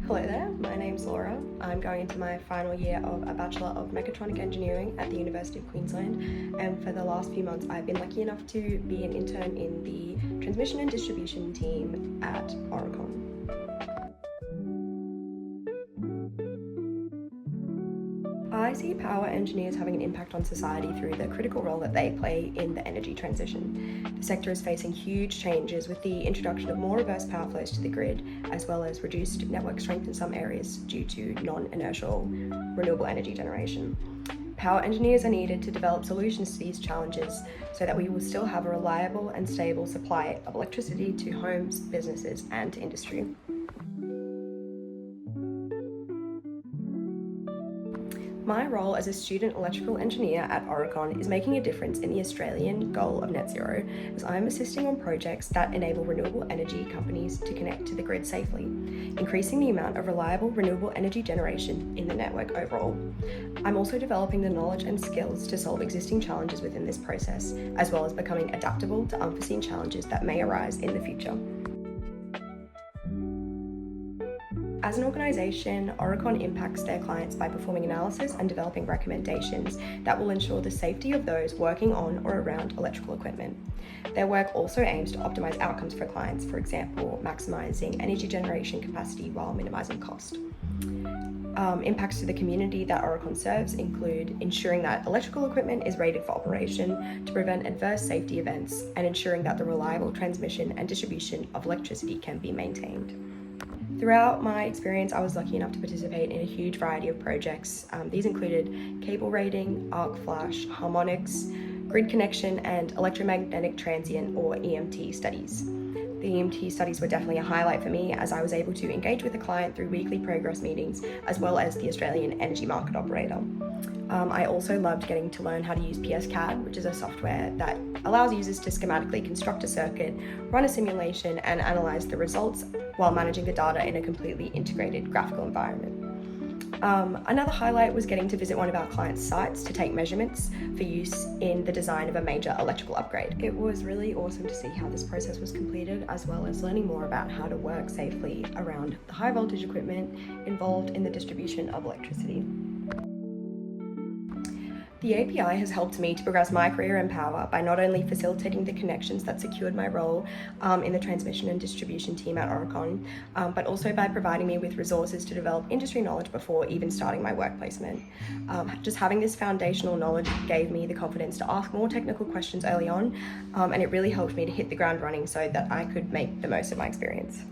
Hello there, my name's Laura. I'm going into my final year of a Bachelor of Mechatronic Engineering at the University of Queensland, and for the last few months I've been lucky enough to be an intern in the transmission and distribution team at Aurecon. I see power engineers having an impact on society through the critical role that they play in the energy transition. The sector is facing huge changes with the introduction of more reverse power flows to the grid, as well as reduced network strength in some areas due to non-inertial renewable energy generation. Power engineers are needed to develop solutions to these challenges so that we will still have a reliable and stable supply of electricity to homes, businesses, and to industry. My role as a student electrical engineer at Aurecon is making a difference in the Australian goal of net zero, as I am assisting on projects that enable renewable energy companies to connect to the grid safely, increasing the amount of reliable renewable energy generation in the network overall. I'm also developing the knowledge and skills to solve existing challenges within this process, as well as becoming adaptable to unforeseen challenges that may arise in the future. As an organisation, Aurecon impacts their clients by performing analysis and developing recommendations that will ensure the safety of those working on or around electrical equipment. Their work also aims to optimise outcomes for clients, for example, maximising energy generation capacity while minimising cost. Impacts to the community that Aurecon serves include ensuring that electrical equipment is rated for operation to prevent adverse safety events and ensuring that the reliable transmission and distribution of electricity can be maintained. Throughout my experience, I was lucky enough to participate in a huge variety of projects. These included cable rating, arc flash, harmonics, grid connection, and electromagnetic transient or EMT studies. The EMT studies were definitely a highlight for me, as I was able to engage with the client through weekly progress meetings, as well as the Australian Energy Market Operator. I also loved getting to learn how to use PSCAD, which is a software that allows users to schematically construct a circuit, run a simulation, and analyze the results while managing the data in a completely integrated graphical environment. Another highlight was getting to visit one of our clients' sites to take measurements for use in the design of a major electrical upgrade. It was really awesome to see how this process was completed, as well as learning more about how to work safely around the high voltage equipment involved in the distribution of electricity. The API has helped me to progress my career in power by not only facilitating the connections that secured my role in the transmission and distribution team at Aurecon, but also by providing me with resources to develop industry knowledge before even starting my work placement. Just having this foundational knowledge gave me the confidence to ask more technical questions early on, and it really helped me to hit the ground running so that I could make the most of my experience.